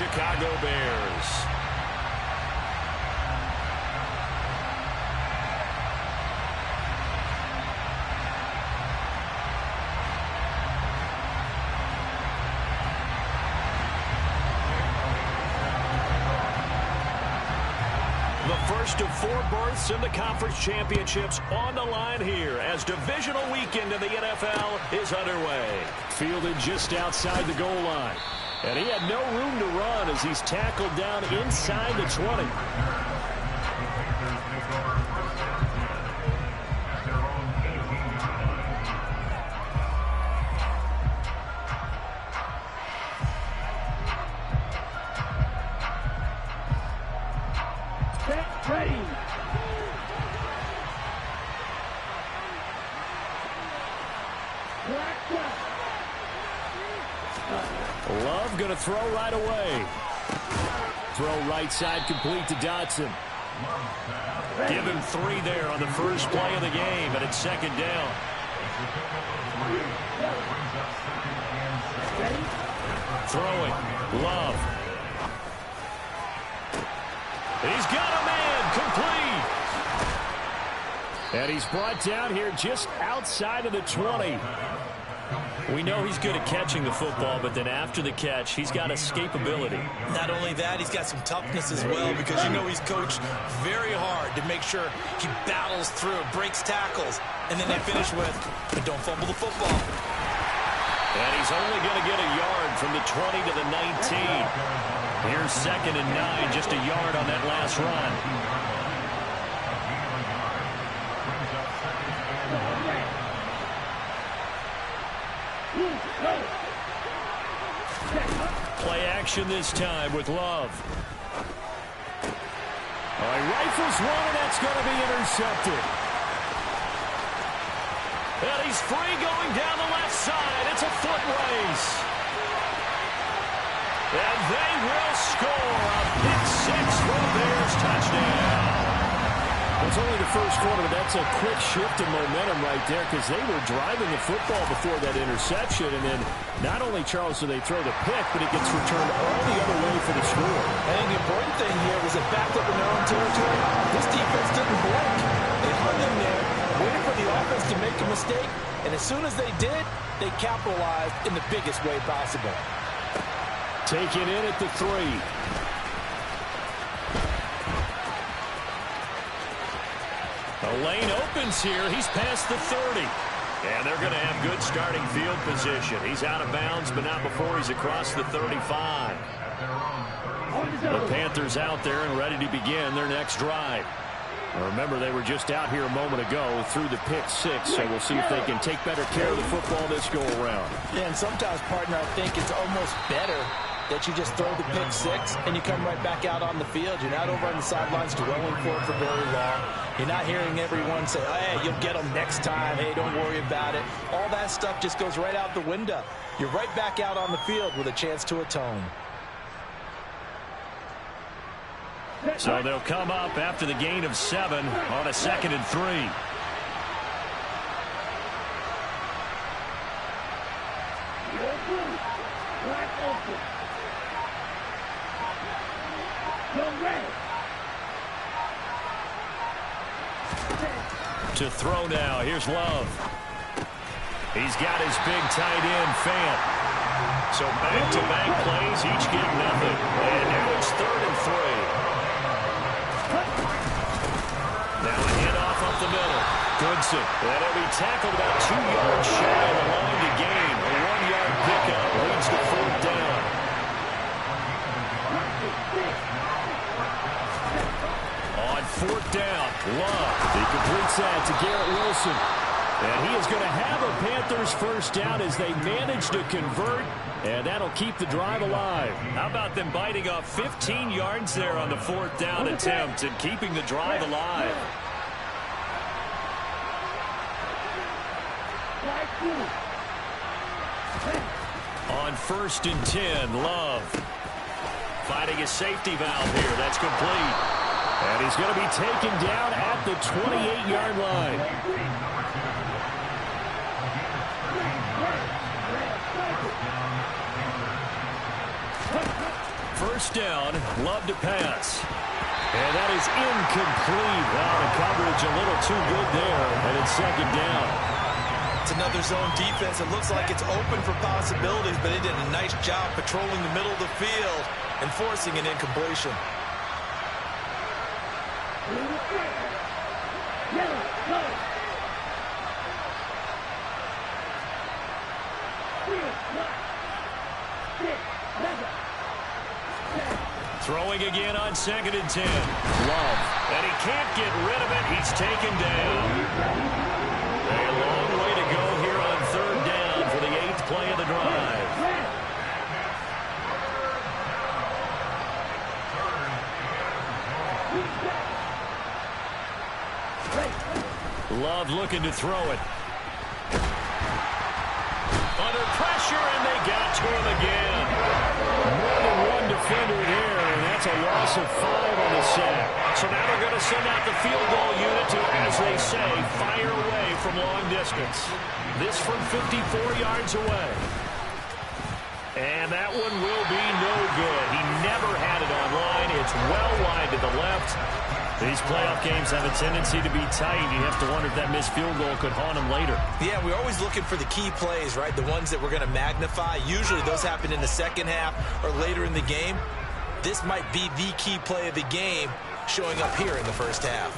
Chicago Bears. The first of 4 berths in the conference championships on the line here as divisional weekend in the NFL is underway. Fielded just outside the goal line. And he had no room to run as he's tackled down inside the 20. Love going to throw right away. Throw right side complete to Dotson. Give him 3 there on the first play of the game, and it's second down. Throwing. Love. He's got a man complete. And he's brought down here just outside of the 20. We know he's good at catching the football, but then after the catch, he's got escapability. Not only that, he's got some toughness as well, because you know he's coached very hard to make sure he battles through, breaks tackles, and then they finish with, but don't fumble the football. And he's only going to get a yard from the 20 to the 19. Here's second and 9, just a yard on that last run. Play action this time with Love. Oh, he rifles one, and that's going to be intercepted. And he's free going down the left side. It's a foot race. And they will score a pick 6 for a Bears touchdown. It's only the first quarter, but that's a quick shift in momentum right there because they were driving the football before that interception. And then not only, Charles, do they throw the pick, but it gets returned all the other way for the score. I think the important thing here was it backed up in their own territory. This defense didn't blink. They hung in there, waited for the offense to make a mistake, and as soon as they did, they capitalized in the biggest way possible. Take it in at the 3. The lane opens here. He's past the 30. And they're going to have good starting field position. He's out of bounds, but not before he's across the 35. The Panthers out there and ready to begin their next drive. Now remember, they were just out here a moment ago through the pick 6, so we'll see if they can take better care of the football this go-around. Yeah, and sometimes, partner, I think it's almost better that you just throw the pick 6 and you come right back out on the field. You're not over on the sidelines dwelling for it for very long. You're not hearing everyone say, oh, hey, you'll get them next time. Hey, don't worry about it. All that stuff just goes right out the window. You're right back out on the field with a chance to atone. So they'll come up after the gain of 7 on a 2nd and 3. To throw now. Here's Love. He's got his big tight end, Fant. So back-to-back plays, each get nothing. And now it's 3rd and 3. Now a handoff up the middle. Goodson. And he'll be tackled about 2 yards shy of the line to gain. A 1-yard pickup leads to 4th down. On 4th down, Love. He completes that to Garrett Wilson. And he is going to have a Panthers first down as they manage to convert, and that'll keep the drive alive. How about them biting off 15 yards there on the 4th down attempt and keeping the drive alive? On 1st and 10, Love. Finding a safety valve here. That's complete. And he's going to be taken down at the 28-yard line. first down. Love to pass. And that is incomplete. Well, the coverage a little too good there, and it's second down. It's another zone defense. It looks like it's open for possibilities, but they did a nice job patrolling the middle of the field and forcing an incompletion. Throwing again on 2nd and 10. Love. And he can't get rid of it. He's taken down. A long way to go here on 3rd down for the 8th play of the drive. Love looking to throw it. Under pressure, and they got to him again. More than one defender there, and that's a loss of 5 on the sack. So now they're going to send out the field goal unit to, as they say, fire away from long distance. This from 54 yards away. And that one will be no good. He never had it on line. It's well wide to the left. These playoff games have a tendency to be tight. You have to wonder if that missed field goal could haunt him later. Yeah, we're always looking for the key plays, right? The ones that we're going to magnify. Usually those happen in the second half or later in the game. This might be the key play of the game showing up here in the first half.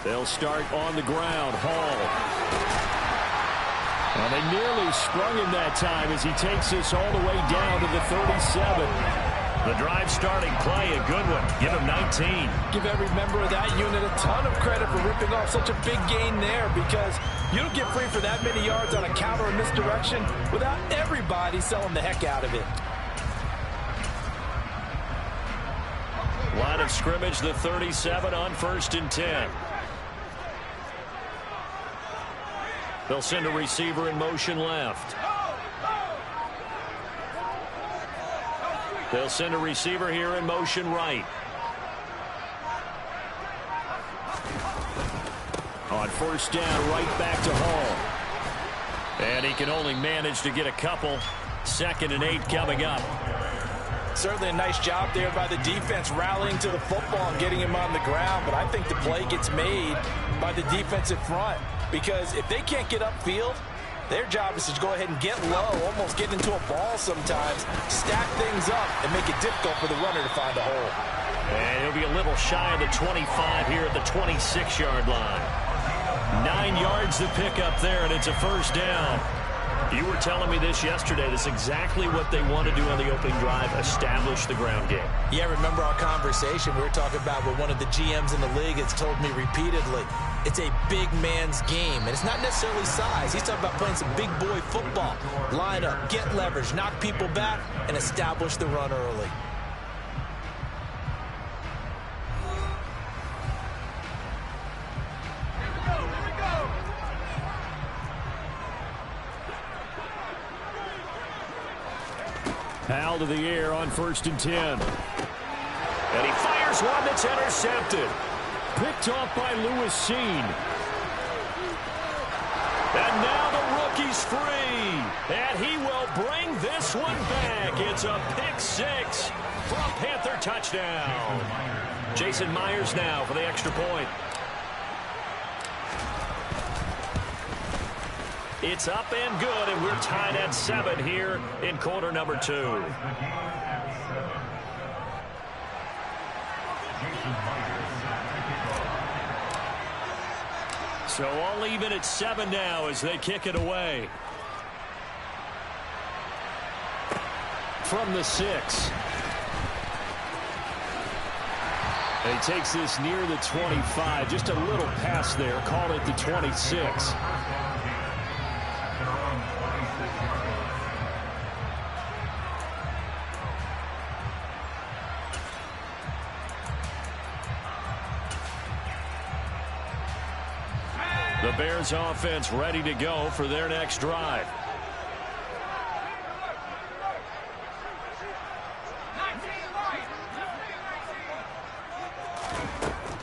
They'll start on the ground. Hall. Well, they nearly sprung him that time as he takes this all the way down to the 37. The drive starting play, a good one. Give him 19. Give every member of that unit a ton of credit for ripping off such a big gain there, because you don't get free for that many yards on a counter or misdirection without everybody selling the heck out of it. Line of scrimmage, the 37 on 1st and 10. They'll send a receiver in motion left. They'll send a receiver here in motion right. On 1st down, right back to Hall. And he can only manage to get a couple. 2nd and 8 coming up. Certainly a nice job there by the defense rallying to the football and getting him on the ground. But I think the play gets made by the defensive front, because if they can't get upfield, their job is to go ahead and get low, almost get into a ball sometimes, stack things up, and make it difficult for the runner to find a hole. And he'll be a little shy of the 25 here at the 26-yard line. 9 yards to pick up there, and it's a 1st down. You were telling me this yesterday. That's exactly what they want to do on the opening drive, establish the ground game. Yeah, remember our conversation. We were talking about what one of the GMs in the league has told me repeatedly. It's a big man's game, and it's not necessarily size. He's talking about playing some big boy football. Line up, get leverage, knock people back, and establish the run early. Powell to the air on 1st and 10. And he fires one that's intercepted. Picked off by Lewis Seen. And now the rookie's free. And he will bring this one back. It's a pick 6 for a Panther touchdown. Jason Myers now for the extra point. It's up and good, and we're tied at 7 here in quarter number 2. So all even at 7 now as they kick it away. From the 6. And he takes this near the 25. Just a little pass there. Call it the 26. The Bears offense ready to go for their next drive.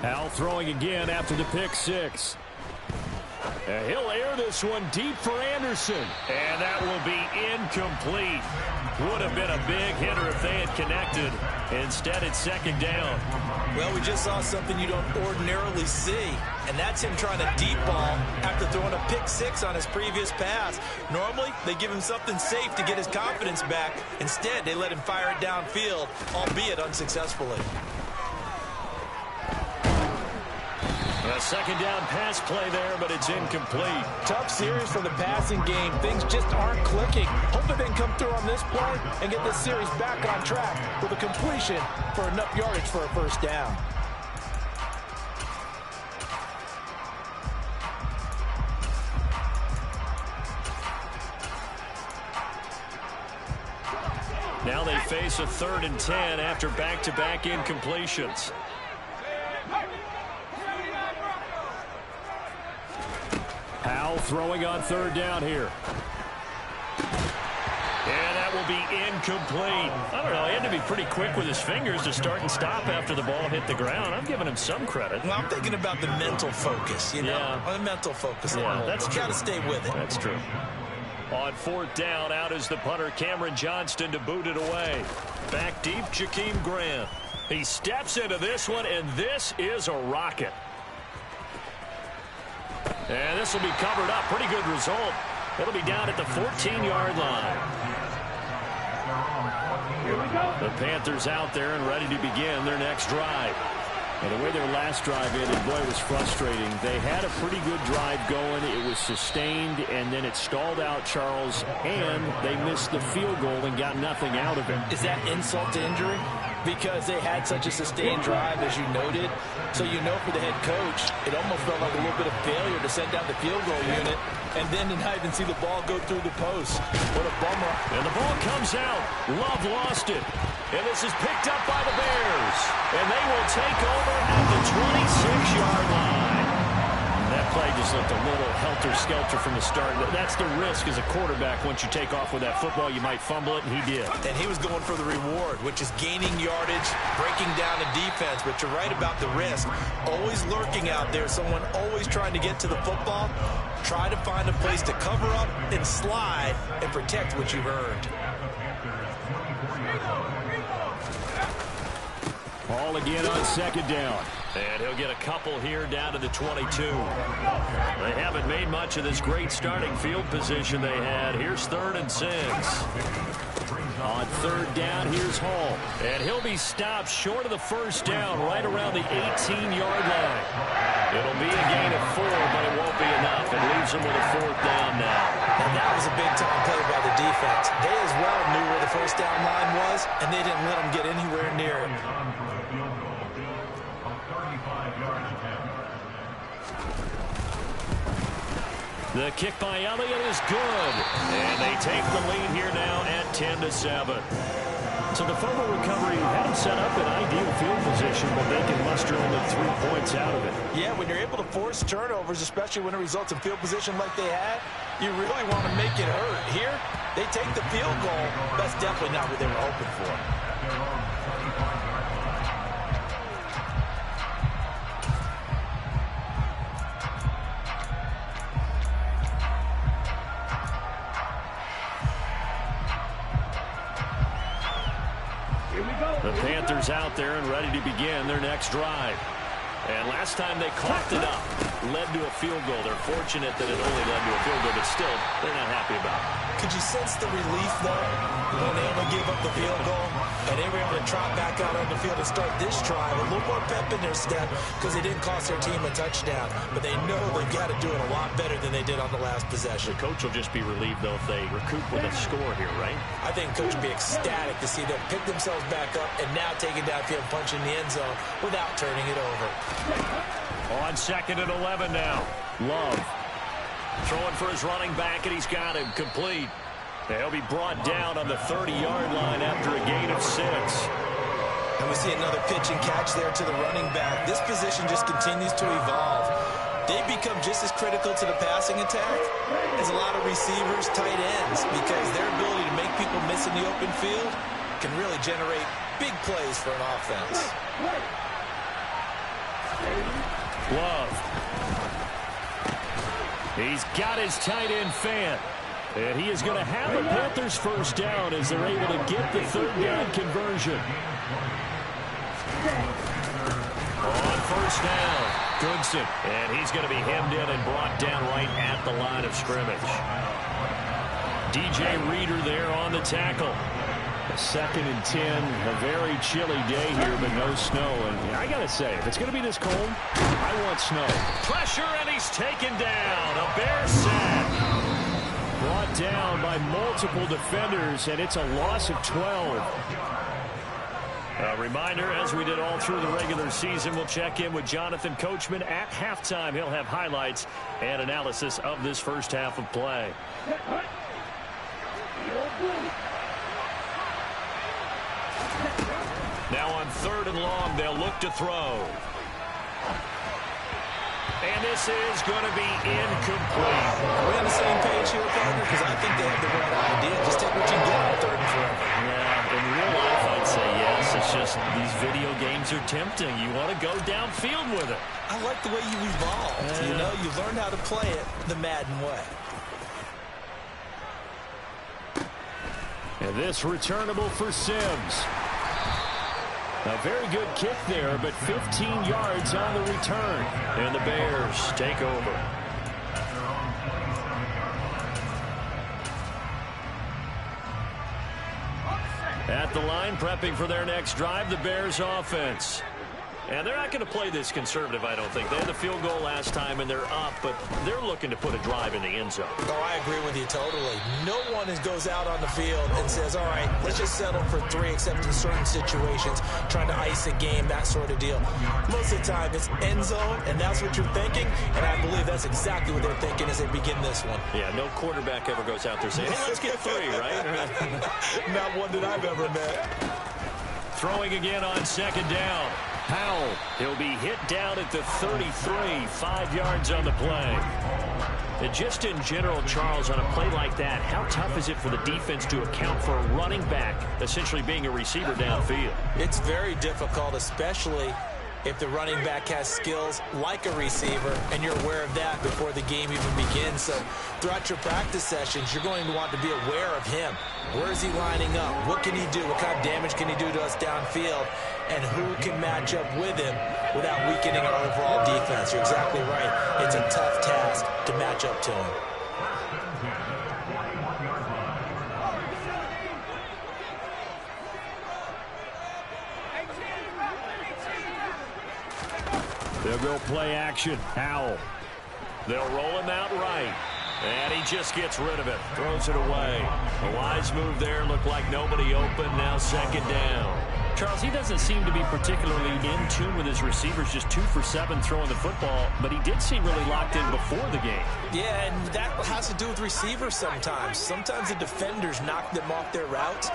Al throwing again after the pick 6. And he'll air this one deep for Anderson. And that will be incomplete. Would have been a big hitter if they had connected. Instead, it's second down. Well, we just saw something you don't ordinarily see, and that's him trying to deep ball after throwing a pick six on his previous pass. Normally, they give him something safe to get his confidence back. Instead, they let him fire it downfield, albeit unsuccessfully. A second down pass play there, but it's incomplete. Tough series for the passing game. Things just aren't clicking. Hopefully they can come through on this play and get this series back on track with a completion for enough yardage for a first down. Now they face a 3rd and 10 after back-to-back incompletions. Powell throwing on 3rd down here. And that will be incomplete. I don't know. He had to be pretty quick with his fingers to start and stop after the ball hit the ground. I'm giving him some credit. Well, I'm thinking about the mental focus, you know? The mental focus. Yeah, that's true. Got to stay with it. That's true. On 4th down, out is the punter, Cameron Johnston, to boot it away. Back deep, Jakeem Grant. He steps into this one, and this is a rocket. And this will be covered up. Pretty good result. It'll be down at the 14-yard line. The Panthers out there and ready to begin their next drive. And the way their last drive ended, boy, it was frustrating. They had a pretty good drive going. It was sustained, and then it stalled out, Charles, and they missed the field goal and got nothing out of it. Is that insult to injury? Because they had such a sustained drive, as you noted. So you know for the head coach, it almost felt like a little bit of failure to send down the field goal unit and then to not even see the ball go through the post. What a bummer. And the ball comes out. Love lost it. And this is picked up by the Bears. And they will take over at the 26-yard line. That play just looked a little helter-skelter from the start. That's the risk as a quarterback. Once you take off with that football, you might fumble it, and he did. And he was going for the reward, which is gaining yardage, breaking down a defense. But you're right about the risk. Always lurking out there, someone always trying to get to the football. Try to find a place to cover up and slide and protect what you've earned. Ball again on 2nd down. And he'll get a couple here down to the 22. They haven't made much of this great starting field position they had. Here's 3rd and 6. On 3rd down, here's Hall. And he'll be stopped short of the first down right around the 18-yard line. It'll be a gain of 4, but it won't be enough. It leaves them with a 4th down now. And that was a big-time play by the defense. They as well knew where the first down line was, and they didn't let them get anywhere near it. The kick by Elliott is good. And they take the lead here now at 10-7. So the fumble recovery had them set up in ideal field position, but they can muster only 3 points out of it. Yeah, when you're able to force turnovers, especially when it results in field position like they had, you really want to make it hurt. Here, they take the field goal. That's definitely not what they were hoping for. The Panthers out there and ready to begin their next drive. And last time they coughed it up, led to a field goal. They're fortunate that it only led to a field goal, but still, they're not happy about it. Could you sense the relief, though, when they only gave up the field goal and they were able to trot back out on the field and start this drive? A little more pep in their step because they didn't cost their team a touchdown, but they know they've got to do it a lot better than they did on the last possession. The coach will just be relieved, though, if they recoup with a score here, right? I think the coach will be ecstatic to see them pick themselves back up and now taking downfield, punching the end zone without turning it over. On 2nd and 11 now. Love throwing for his running back, and he's got him complete. He'll be brought down on the 30-yard line after a gain of 6. And we see another pitch and catch there to the running back. This position just continues to evolve. They become just as critical to the passing attack as a lot of receivers, tight ends, because their ability to make people miss in the open field can really generate big plays for an offense. Love. He's got his tight end fan. And he is going to have the Panthers first down as they're able to get the third down conversion. On first down, Goodson. And he's going to be hemmed in and brought down right at the line of scrimmage. DJ Reader there on the tackle. A 2nd and 10, a very chilly day here, but no snow. And I got to say, if it's going to be this cold, I want snow. Pressure, and he's taken down. A Bears sack. Brought down by multiple defenders, and it's a loss of 12. A reminder, as we did all through the regular season, we'll check in with Jonathan Coachman at halftime. He'll have highlights and analysis of this first half of play. Now on 3rd and long, they'll look to throw. And this is going to be incomplete. Are we on the same page here, partner? Because I think they have the right idea. Just take what you get on 3rd and forever. Yeah, in real life, I'd say yes. It's just these video games are tempting. You want to go downfield with it. I like the way you evolved. You know, you learned how to play it the Madden way. And this returnable for Sims. A very good kick there, but 15 yards on the return. And the Bears take over. At the line, prepping for their next drive, the Bears offense. And they're not going to play this conservative, I don't think. They had the field goal last time, and they're up, but they're looking to put a drive in the end zone. Oh, I agree with you totally. No one goes out on the field and says, all right, let's just settle for 3, except in certain situations, trying to ice a game, that sort of deal. Most of the time, it's end zone, and that's what you're thinking, and I believe that's exactly what they're thinking as they begin this one. Yeah, no quarterback ever goes out there saying, hey, let's get 3, right? Not one that I've ever met. Throwing again on 2nd down. Powell, he'll be hit down at the 33, 5 yards on the play. And just in general, Charles, on a play like that, how tough is it for the defense to account for a running back essentially being a receiver downfield? It's very difficult, especially if the running back has skills like a receiver, and you're aware of that before the game even begins. So throughout your practice sessions, you're going to want to be aware of him. Where is he lining up? What can he do? What kind of damage can he do to us downfield? And who can match up with him without weakening our overall defense? You're exactly right. It's a tough task to match up to him. They'll go play action. Powell. They'll roll him out right. And he just gets rid of it. Throws it away. A wise move there. Looked like nobody open. Now 2nd down. Charles, he doesn't seem to be particularly in tune with his receivers, just 2 for 7 throwing the football, but he did seem really locked in before the game. Yeah, and that has to do with receivers sometimes. Sometimes the defenders knock them off their routes,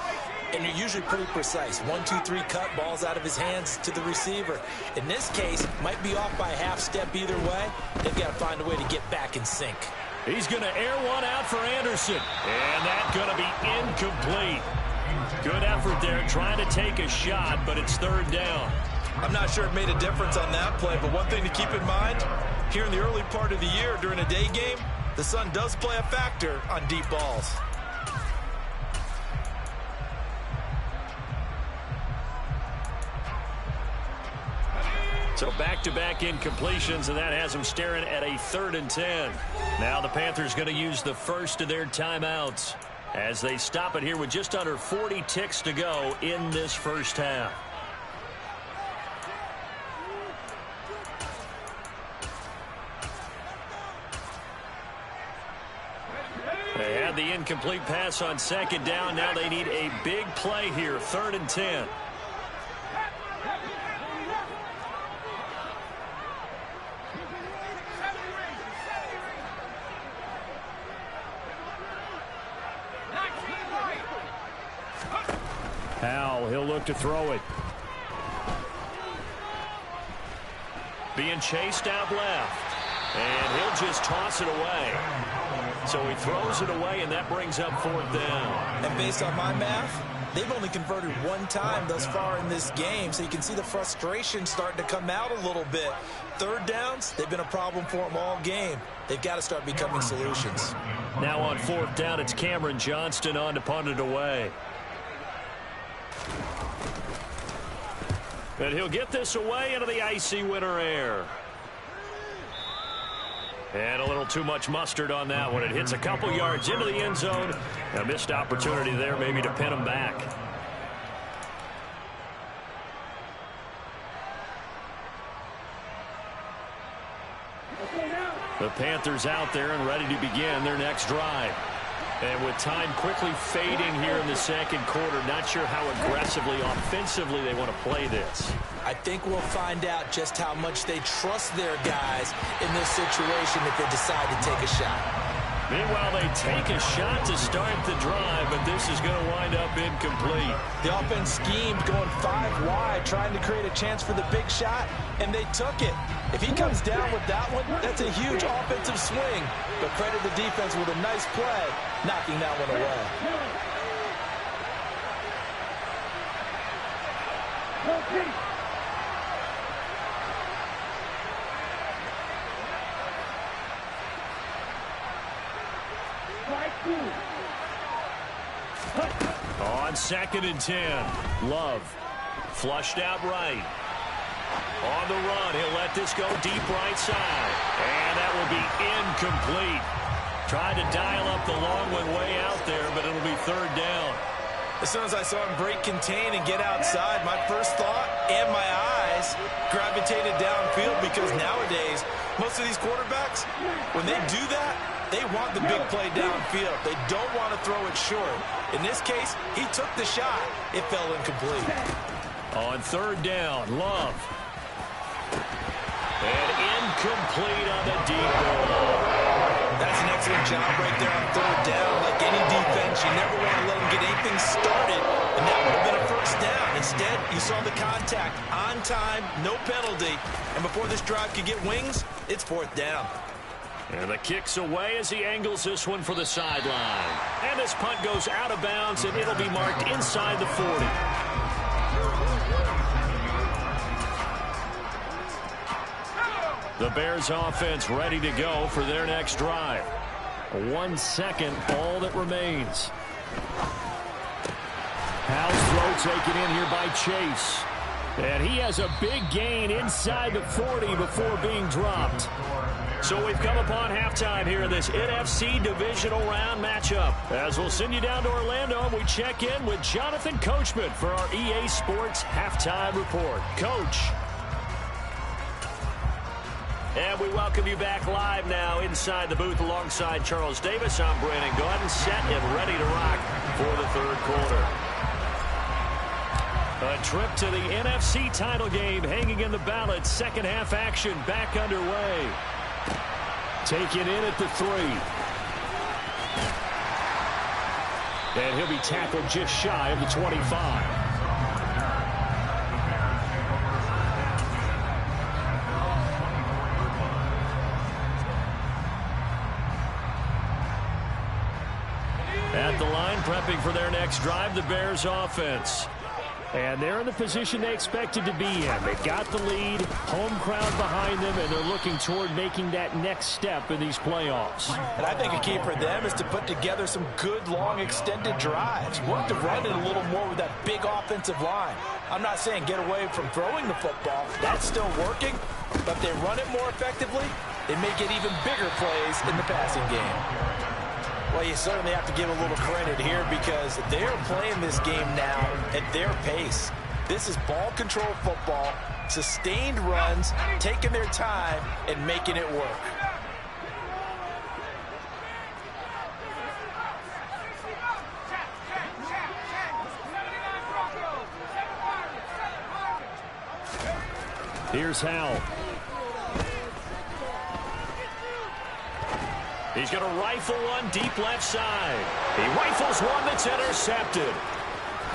and you're usually pretty precise. 1, 2, 3 cut, balls out of his hands to the receiver. In this case, might be off by a half step either way. They've got to find a way to get back in sync. He's going to air one out for Anderson, and that's going to be incomplete. Good effort there, trying to take a shot, but it's 3rd down. I'm not sure it made a difference on that play, but one thing to keep in mind, here in the early part of the year during a day game, the sun does play a factor on deep balls. So back-to-back incompletions, and that has them staring at a 3rd and 10. Now the Panthers going to use the first of their timeouts as they stop it here with just under 40 ticks to go in this first half. They had the incomplete pass on 2nd down. Now they need a big play here, 3rd and 10. Powell, he'll look to throw it. Being chased out left. And he'll just toss it away. So he throws it away, and that brings up 4th down. And based on my math, they've only converted 1 time thus far in this game, so you can see the frustration starting to come out a little bit. 3rd downs, they've been a problem for them all game. They've got to start becoming solutions. Now on 4th down, it's Cameron Johnston on to punt it away. And he'll get this away into the icy winter air. And a little too much mustard on that one. It hits a couple yards into the end zone. A missed opportunity there maybe to pin him back. The Panthers out there and ready to begin their next drive. And with time quickly fading here in the second quarter, not sure how aggressively, offensively they want to play this. I think we'll find out just how much they trust their guys in this situation if they decide to take a shot. Meanwhile, they take a shot to start the drive, but this is going to wind up incomplete. The offense schemed going 5 wide, trying to create a chance for the big shot, and they took it. If he comes down with that one, that's a huge offensive swing. But credit the defense with a nice play, knocking that one away. On 2nd and 10, Love flushed out right. On the run, he'll let this go deep right side. And that will be incomplete. Tried to dial up the long one way out there, but it'll be 3rd down. As soon as I saw him break contain and get outside, my first thought and my eyes gravitated downfield, because nowadays, most of these quarterbacks, when they do that, they want the big play downfield. They don't want to throw it short. In this case, he took the shot. It fell incomplete. On 3rd down, Love. And incomplete on the deep ball. That's an excellent job right there on 3rd down. Like any defense, you never want to let them get anything started, and that would have been a 1st down. Instead, you saw the contact on time, no penalty, and before this drive could get wings, it's 4th down. And the kick's away as he angles this one for the sideline. And this punt goes out of bounds, and it'll be marked inside the 40. The Bears offense ready to go for their next drive. 1 second, all that remains. Howell's throw taken in here by Chase. And he has a big gain inside the 40 before being dropped. So we've come upon halftime here in this NFC divisional round matchup. As we'll send you down to Orlando, and we check in with Jonathan Coachman for our EA Sports Halftime Report. Coach. And we welcome you back live now inside the booth alongside Charles Davis. I'm Brandon Gaudin, set and ready to rock for the 3rd quarter. A trip to the NFC title game hanging in the balance. Second half action back underway. Taken in at the 3. And he'll be tackled just shy of the 25. At the line, prepping for their next drive, the Bears offense. And they're in the position they expected to be in. They've got the lead, home crowd behind them, and they're looking toward making that next step in these playoffs. And I think a key for them is to put together some good, long, extended drives. Work to run it a little more with that big offensive line. I'm not saying get away from throwing the football. That's still working. But if they run it more effectively, they may get even bigger plays in the passing game. Well, you certainly have to give a little credit here, because they're playing this game now at their pace. This is ball control football, sustained runs, taking their time, and making it work. Here's Howell. He's going to rifle one deep left side. He rifles one that's intercepted.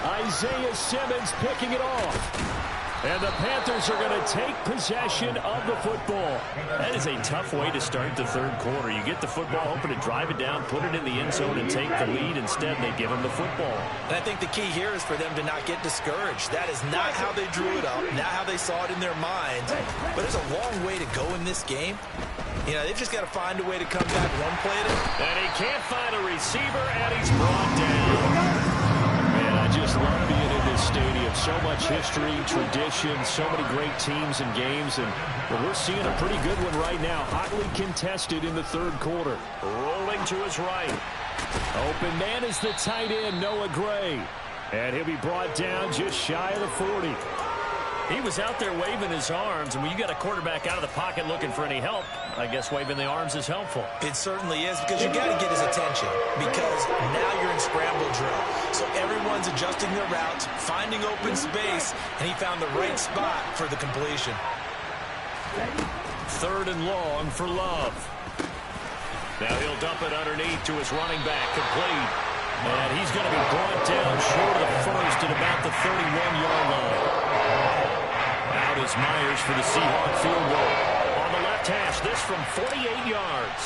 Isaiah Simmons picking it off. And the Panthers are going to take possession of the football. That is a tough way to start the 3rd quarter. You get the football, hoping to drive it down, put it in the end zone, and take the lead. Instead, they give them the football. And I think the key here is for them to not get discouraged. That is not how they drew it up, not how they saw it in their minds. But there's a long way to go in this game. You know, they've just got to find a way to come back one play at it. And he can't find a receiver, and he's brought down. Man, I just love being in this stadium. So much history, tradition, so many great teams and games, and we're seeing a pretty good one right now. Hotly contested in the third quarter. Rolling to his right. Open man is the tight end, Noah Gray. And he'll be brought down just shy of the 40. He was out there waving his arms, and when you got a quarterback out of the pocket looking for any help, I guess waving the arms is helpful. It certainly is, because you got to get his attention, because now you're in scramble drill. So everyone's adjusting their routes, finding open space, and he found the right spot for the completion. Third and long for Love. Now he'll dump it underneath to his running back, complete. And he's going to be brought down short of the first at about the 31-yard line. Out is Myers for the Seahawk field goal. On the left hash, this from 48 yards.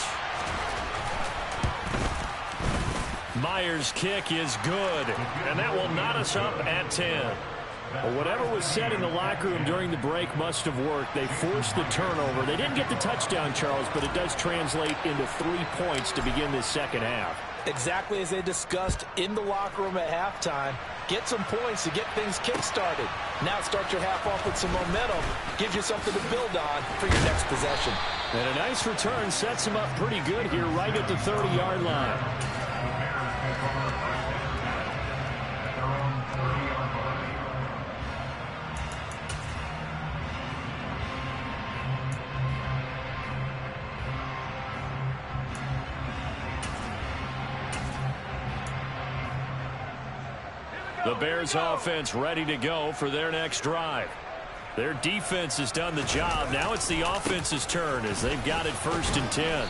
Myers' kick is good, and that will knot us up at 10. Well, whatever was said in the locker room during the break must have worked. They forced the turnover. They didn't get the touchdown, Charles, but it does translate into 3 points to begin this second half. Exactly as they discussed in the locker room at halftime. Get some points to get things kick-started. Now start your half off with some momentum. Gives you something to build on for your next possession. And a nice return sets them up pretty good here right at the 30-yard line. The Bears offense ready to go for their next drive. Their defense has done the job. Now it's the offense's turn as they've got it 1st and 10.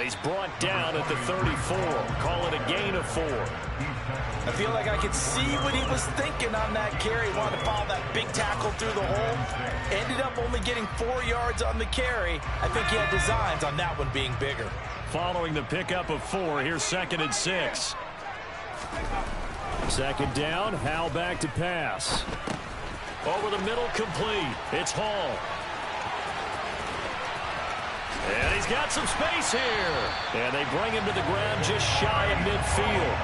He's brought down at the 34. Call it a gain of 4. I feel like I could see what he was thinking on that carry. He wanted to follow that big tackle through the hole. Ended up only getting 4 yards on the carry. I think he had designs on that one being bigger. Following the pickup of 4, here's 2nd and 6. Second down, Howell back to pass. Over the middle, complete. It's Hall. And he's got some space here. And they bring him to the ground just shy of midfield.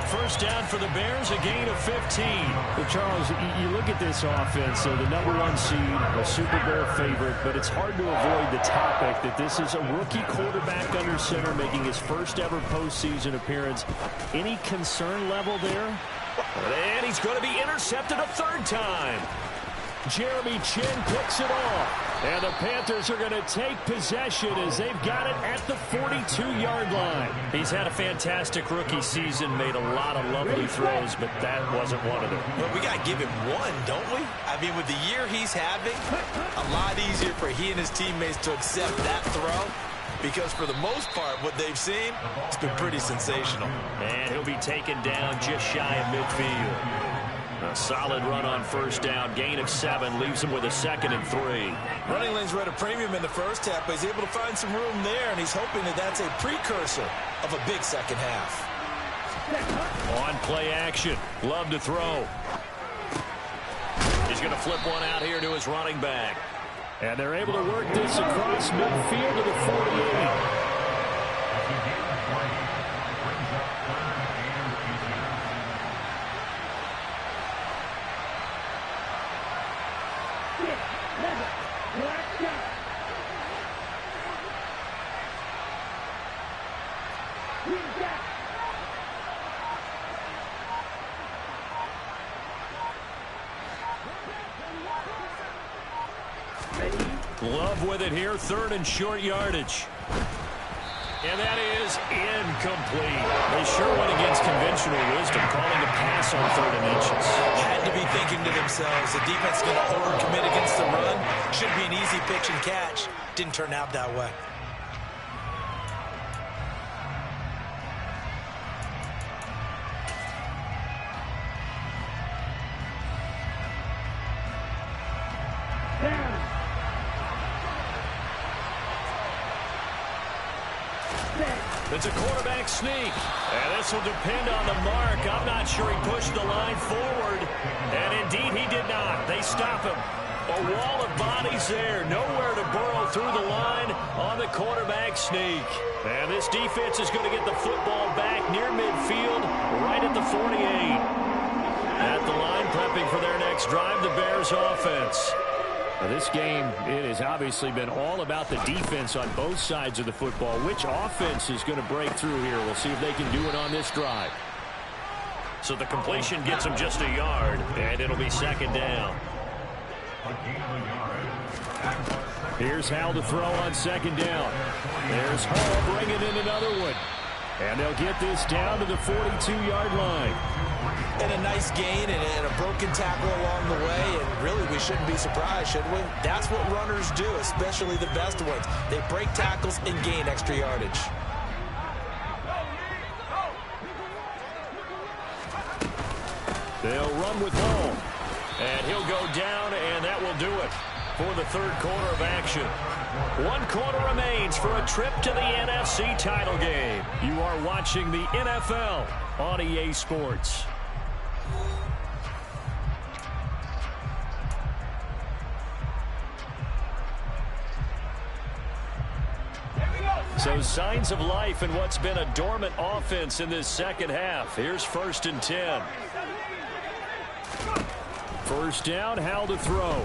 First down for the Bears, a gain of 15. Well, Charles, you look at this offense, so the #1 seed, a Super Bowl favorite, but it's hard to avoid the topic that this is a rookie quarterback under center making his first ever postseason appearance. Any concern level there? And he's going to be intercepted a 3rd time. Jeremy Chin picks it off. And the Panthers are going to take possession as they've got it at the 42-yard line. He's had a fantastic rookie season, made a lot of lovely throws, but that wasn't one of them. Well, we got to give him one, don't we? I mean, with the year he's having, a lot easier for he and his teammates to accept that throw. Because for the most part, what they've seen, it's been pretty sensational. And he'll be taken down just shy of midfield. A solid run on 1st down. Gain of 7 leaves him with a 2nd and 3. Running lanes were at a premium in the first half, but he's able to find some room there, and he's hoping that that's a precursor of a big second half. On play action. Love to throw. He's going to flip one out here to his running back. And they're able to work this across midfield to the 48. Love with it here, 3rd and short yardage. And that is incomplete. They sure went against conventional wisdom, calling a pass on 3rd and inches. Had to be thinking to themselves, the defense is going to overcommit against the run. Should be an easy pitch and catch. Didn't turn out that way. It's a quarterback sneak. And this will depend on the mark. I'm not sure he pushed the line forward. And indeed, he did not. They stop him. A wall of bodies there. Nowhere to burrow through the line on the quarterback sneak. And this defense is going to get the football back near midfield, right at the 48. At the line, prepping for their next drive, the Bears offense. Now this game, it has obviously been all about the defense on both sides of the football. Which offense is going to break through here? We'll see if they can do it on this drive. So the completion gets them just a yard, and it'll be second down. Here's Hal to throw on second down. There's Hall bringing in another one. And they'll get this down to the 42-yard line. And a nice gain and a broken tackle along the way. And really, we shouldn't be surprised, should we? That's what runners do, especially the best ones. They break tackles and gain extra yardage. They'll run with Hall. And he'll go down, and that will do it for the third quarter of action. 1 quarter remains for a trip to the NFC title game. You are watching the NFL on EA Sports. So signs of life in what's been a dormant offense in this second half. Here's 1st and 10. First down, Hal to throw.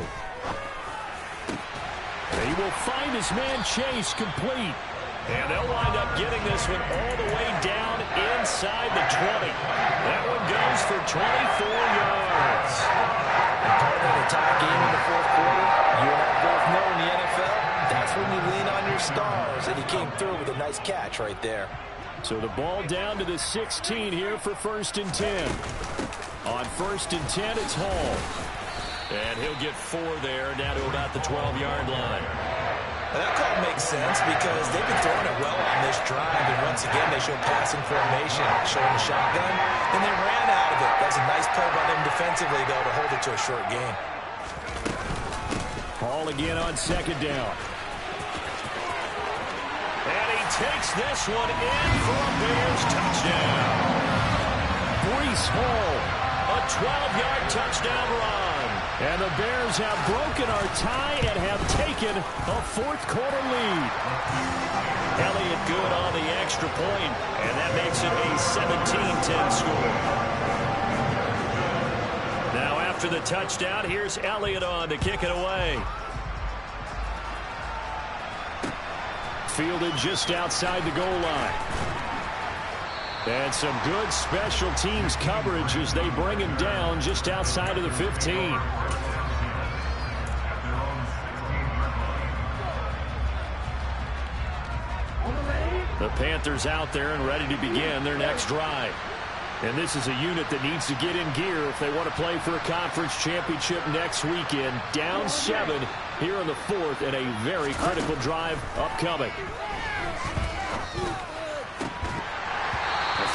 He will find his man Chase complete. And they'll wind up getting this one all the way down inside the 20. That one goes for 24 yards. Part of the tie game in the fourth quarter, you and I both know in the NFL, that's when you lean on your stars. And he came through with a nice catch right there. So the ball down to the 16 here for 1st and 10. On 1st and 10, it's Hall. And he'll get 4 there, down to about the 12-yard line. That call makes sense because they've been throwing it well on this drive. And once again, they show passing formation, showing the shotgun, and they ran out of it. That's a nice play by them defensively, though, to hold it to a short gain. Hall again on second down. And he takes this one in for a Bears touchdown. Breece Hall, a 12-yard touchdown run. And the Bears have broken our tie and have taken a fourth-quarter lead. Elliott good on the extra point, and that makes it a 17-10 score. Now after the touchdown, here's Elliott on to kick it away. Fielded just outside the goal line. And some good special teams coverage as they bring him down just outside of the 15. The Panthers out there and ready to begin their next drive. And this is a unit that needs to get in gear if they want to play for a conference championship next weekend. Down 7 here in the fourth and a very critical drive upcoming.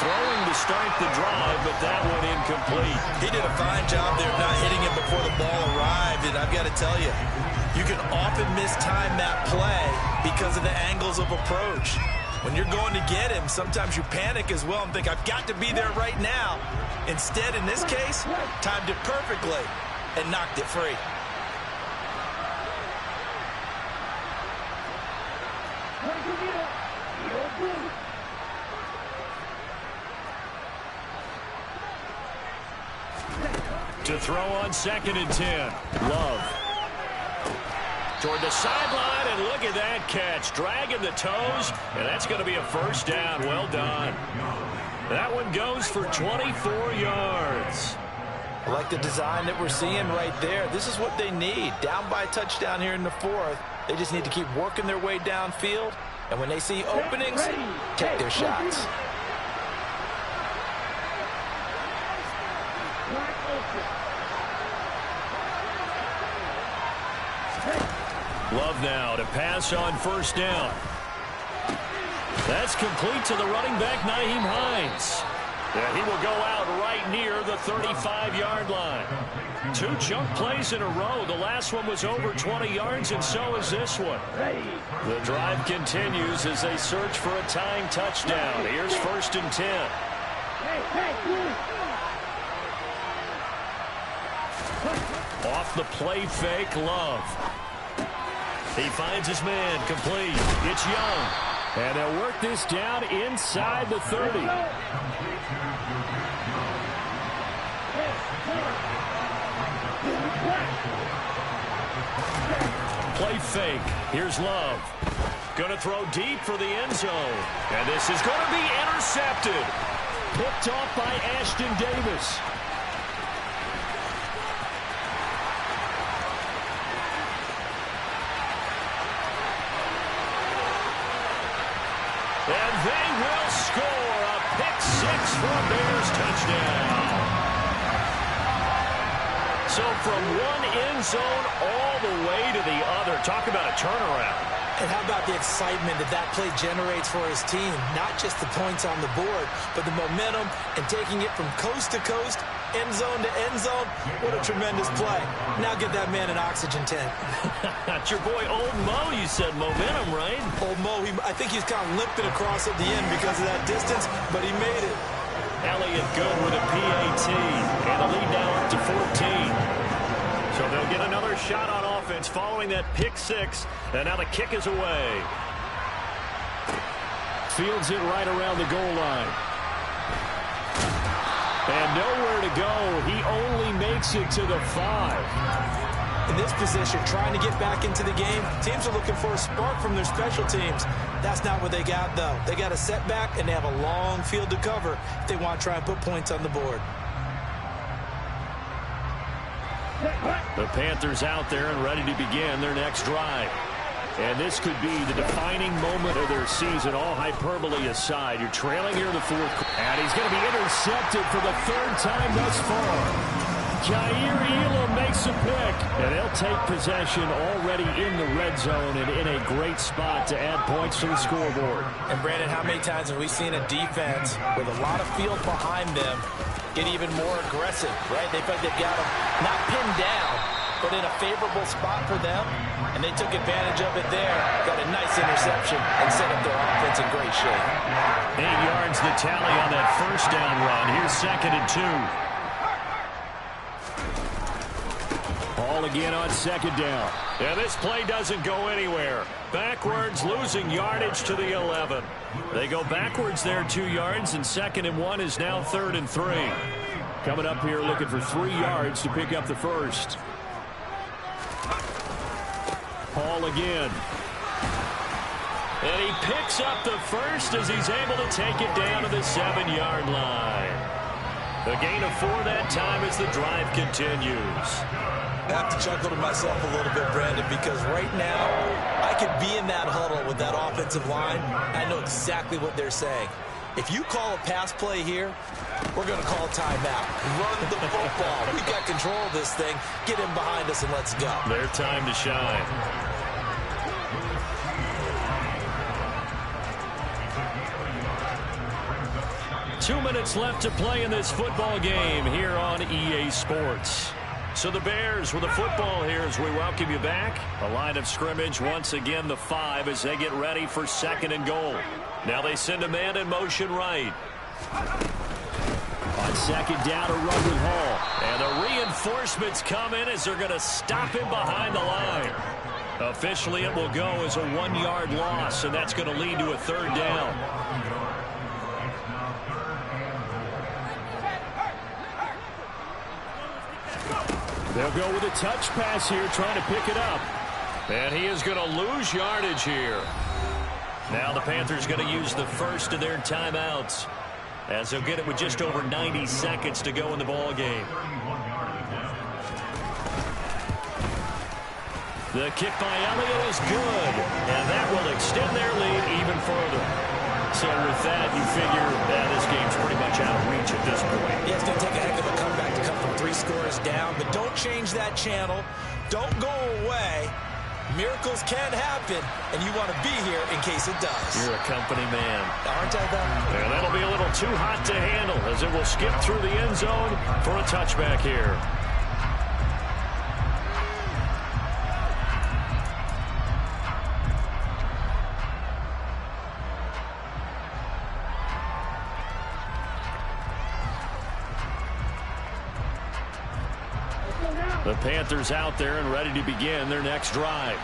Throwing to start the drive, but that one incomplete. He did a fine job there of not hitting him before the ball arrived, and I've got to tell you, you can often mistime that play because of the angles of approach. When you're going to get him, sometimes you panic as well and think, I've got to be there right now. Instead, in this case, timed it perfectly and knocked it free. To throw on 2nd and 10. Love. Toward the sideline, and look at that catch. Dragging the toes, and that's going to be a first down. Well done. That one goes for 24 yards. I like the design that we're seeing right there. This is what they need. Down by a touchdown here in the fourth. They just need to keep working their way downfield. And when they see openings, take their shots. Love now to pass on first down. That's complete to the running back, Nyheim Hines. Yeah, he will go out right near the 35-yard line. 2 chunk plays in a row. The last one was over 20 yards, and so is this one. The drive continues as they search for a tying touchdown. Here's 1st and 10. Off the play fake, Love. He finds his man, complete. It's Young. And they'll work this down inside the 30. Play fake. Here's Love. Going to throw deep for the end zone. And this is going to be intercepted. Picked off by Ashton Davis. And they will score a pick-6 for a Bears touchdown. So from one end zone all the way to the other. Talk about a turnaround. And how about the excitement that that play generates for his team? Not just the points on the board, but the momentum and taking it from coast to coast, end zone to end zone. What a tremendous play. Now get that man an oxygen tank. That's your boy Old Mo. You said momentum, right? Old Mo, I think he's kind of limping across at the end because of that distance, but he made it. Elliott good with a PAT. And the lead now up to 14. So they'll get another shot on offense following that pick-6. And now the kick is away. Fields it right around the goal line. And nowhere to go. He only makes it to the 5. In this position, trying to get back into the game, teams are looking for a spark from their special teams. That's not what they got, though. They got a setback, and they have a long field to cover if they want to try and put points on the board. The Panthers out there and ready to begin their next drive. And this could be the defining moment of their season, all hyperbole aside. You're trailing here in the 4th. And he's going to be intercepted for the 3rd time thus far. Jair Elam makes a pick. And they'll take possession already in the red zone and in a great spot to add points to the scoreboard. And, Brandon, how many times have we seen a defense with a lot of field behind them get even more aggressive, right? They feel like they've got them not pinned down, but in a favorable spot for them, and they took advantage of it there. Got a nice interception and set up their offense in great shape. 8 yards the tally on that first down run. Here's 2nd and 2. Ball again on 2nd down. Yeah, this play doesn't go anywhere. Backwards, losing yardage to the 11. They go backwards there 2 yards, and 2nd and 1 is now 3rd and 3. Coming up here looking for 3 yards to pick up the first. Paul again. And he picks up the first as he's able to take it down to the 7-yard line. A gain of 4 that time as the drive continues. I have to chuckle to myself a little bit, Brandon, because right now I could be in that huddle with that offensive line. I know exactly what they're saying. If you call a pass play here, we're going to call a timeout. Run the football. We got control of this thing. Get him behind us and let's go. Their time to shine. Two minutes left to play in this football game here on EA Sports. So the Bears with the football here as we welcome you back. A line of scrimmage once again the 5 as they get ready for 2nd and goal. Now they send a man in motion right. On 2nd down, a run with Hall. And the reinforcements come in as they're going to stop him behind the line. Officially it will go as a 1-yard loss, and that's going to lead to a 3rd down. They'll go with a touch pass here, trying to pick it up. And he is going to lose yardage here. Now the Panthers going to use the first of their timeouts as they'll get it with just over 90 seconds to go in the ball game. The kick by Elliott is good, and that will extend their lead even further. So with that, you figure that this game's pretty much out of reach at this point. Yeah, it's going to take a heck of a comeback to come from 3 scores down, but don't change that channel. Don't go away. Miracles can happen, and you want to be here in case it does. You're a company man. Aren't I, though? And that'll be a little too hot to handle as it will skip through the end zone for a touchback here. The Panthers out there and ready to begin their next drive.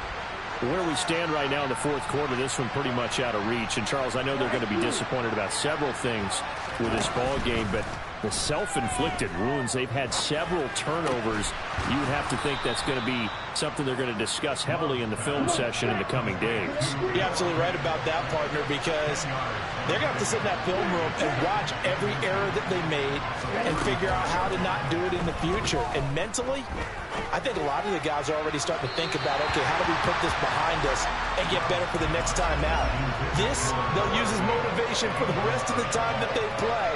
Where we stand right now in the fourth quarter, this one pretty much out of reach. And, Charles, I know they're going to be disappointed about several things with this ball game, but the self-inflicted wounds, they've had several turnovers. You would have to think that's going to be something they're going to discuss heavily in the film session in the coming days. You're absolutely right about that, partner, because they're going to have to sit in that film room and watch every error that they made and figure out how to not do it in the future. And mentally, I think a lot of the guys are already starting to think about, okay, how do we put this behind us and get better for the next time out? This, they'll use as motivation for the rest of the time that they play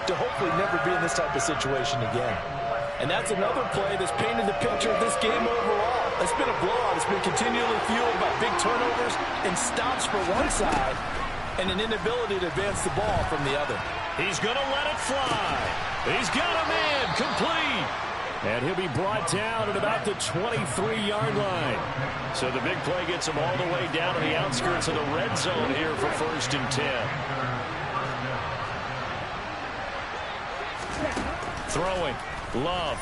to hopefully never be in this type of situation again. And that's another play that's painted the picture of this game overall. It's been a blowout. It's been continually fueled by big turnovers and stops for one side and an inability to advance the ball from the other. He's going to let it fly. He's got a man complete. And he'll be brought down at about the 23-yard line. So the big play gets him all the way down to the outskirts of the red zone here for 1st and 10. Throwing. Love.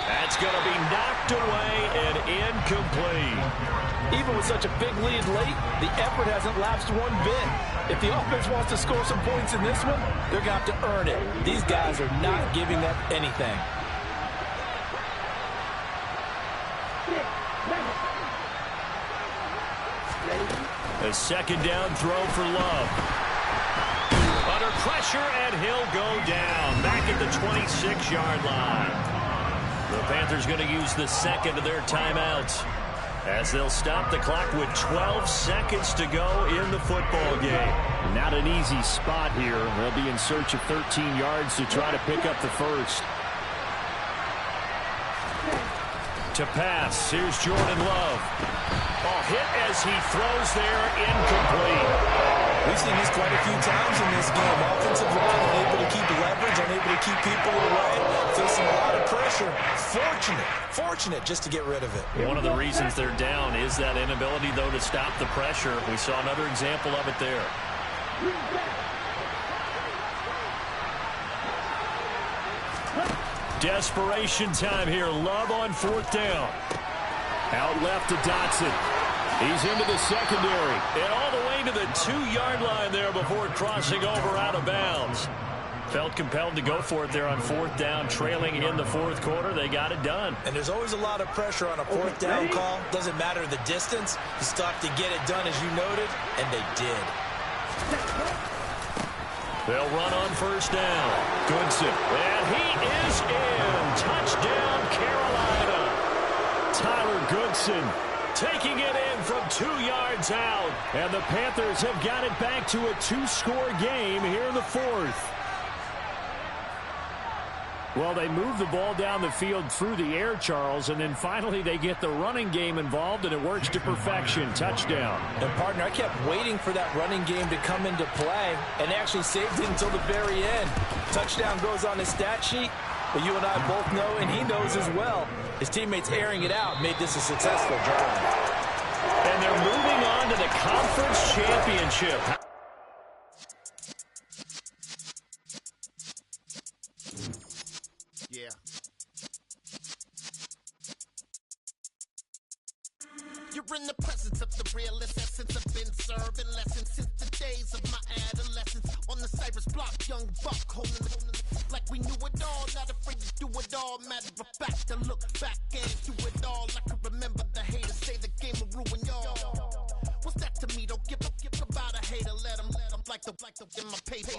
That's going to be knocked away and incomplete. Even with such a big lead late, the effort hasn't lapsed one bit. If the offense wants to score some points in this one, they're going to have to earn it. These guys are not giving up anything. A second down throw for Love. Under pressure, and he'll go down. Back at the 26-yard line. The Panthers going to use the second of their timeouts as they'll stop the clock with 12 seconds to go in the football game. Not an easy spot here. They'll be in search of 13 yards to try to pick up the first. To pass, here's Jordan Love. Oh, hit as he throws there, incomplete. We've seen this quite a few times in this game. Offensive line unable to keep leverage, unable to keep people away, facing a lot of pressure. Fortunate just to get rid of it. One of the reasons they're down is that inability, though, to stop the pressure. We saw another example of it there. Desperation time here. Love on 4th down. Out left to Dotson. He's into the secondary. And all the way to the 2-yard line there before crossing over out of bounds. Felt compelled to go for it there on 4th down, trailing in the 4th quarter. They got it done. And there's always a lot of pressure on a 4th down call. Doesn't matter the distance. You still have to get it done, as you noted, and they did. They'll run on 1st down. Goodson. And he is in. Touchdown, Carolina. Tyler Goodson taking it in from 2 yards out. And the Panthers have got it back to a 2-score game here in the 4th. Well, they move the ball down the field through the air, Charles, and then finally they get the running game involved, and it works to perfection. Touchdown. And, partner, I kept waiting for that running game to come into play and actually saved it until the very end. Touchdown goes on his stat sheet, but you and I both know, and he knows as well, his teammates airing it out made this a successful drive. And they're moving on to the conference championship. Yeah. You're in the presence of the realest essence. I've been serving lessons since the days of my adolescence. On the Cypress block, young buck holding like we knew it all. Not afraid to do it all. Matter of fact, to look back and do it all. I can remember the haters say the game will ruin y'all. What's that to me? Don't give a about a hater. Let them like the in my paper.